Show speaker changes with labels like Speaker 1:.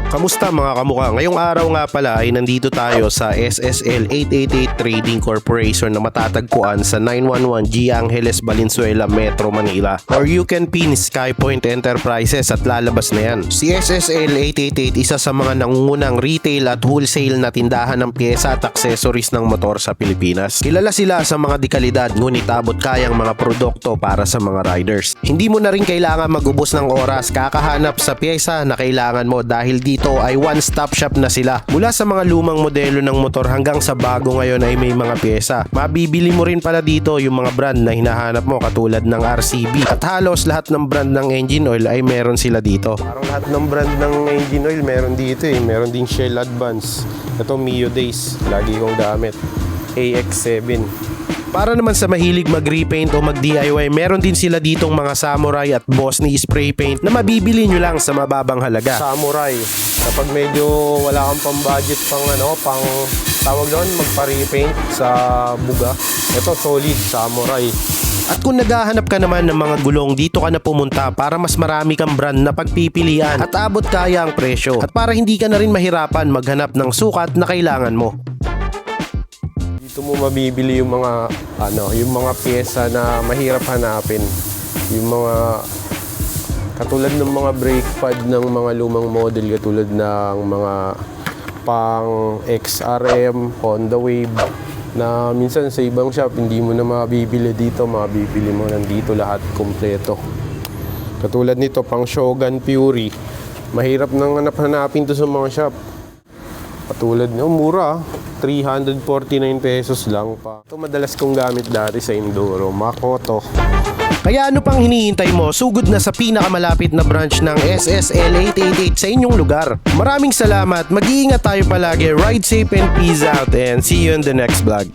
Speaker 1: Kamusta mga kamuka? Ngayong araw nga pala ay nandito tayo sa SSL 888 Trading Corporation na matatagpuan sa 911 G. Angeles, Valenzuela, Metro Manila. Or you can pin Skypoint Enterprises at lalabas na yan. Si SSL 888 isa sa mga nangungunang retail at wholesale na tindahan ng pyesa at accessories ng motor sa Pilipinas. Kilala sila sa mga dekalidad ngunit abot kayang mga produkto para sa mga riders. Hindi mo na rin kailangan magubos ng oras kakahanap sa pyesa na kailangan mo dahil dito ay one-stop shop na sila. Mula sa mga lumang modelo ng motor hanggang sa bago ngayon ay may mga pyesa. Mabibili mo rin pala dito yung mga brand na hinahanap mo katulad ng RCB. At halos lahat ng brand ng engine oil ay meron sila dito. Parang lahat ng brand ng engine oil meron dito eh. Meron din Shell Advance. Ito Mio Days. Lagi kong gamit. AX7. Para naman sa mahilig mag-repaint o mag-DIY, meron din sila ditong mga Samurai at Bosni spray paint na mabibili nyo lang sa mababang halaga. Samurai, kapag medyo wala kang pang-budget pang tawag doon, magpa-repaint sa buga. Ito solid Samurai. At kung naghahanap ka naman ng mga gulong, dito ka na pumunta para mas marami kang brand na pagpipilian at abot kaya ang presyo. At para hindi ka na rin mahirapan maghanap ng sukat na kailangan mo. Dito mo mabibili yung mga piyesa na mahirap hanapin. Yung mga katulad ng mga brake pad ng mga lumang model, katulad ng mga pang XRM, Honda Wave na minsan sa ibang shop hindi mo na mabibili dito, mabibili mo nandito lahat kompleto. Katulad nito pang Shogun Fury. Mahirap nang hanapin to sa mga shop. Katulad nyo, mura. 349 pesos lang pa. Ito madalas kong gamit dati sa Enduro, Makoto. Kaya ano pang hinihintay mo? Sugod na sa pinakamalapit na branch ng SSL 888 sa inyong lugar. Maraming salamat, mag-iingat tayo palagi, ride safe and peace out, and see you in the next vlog.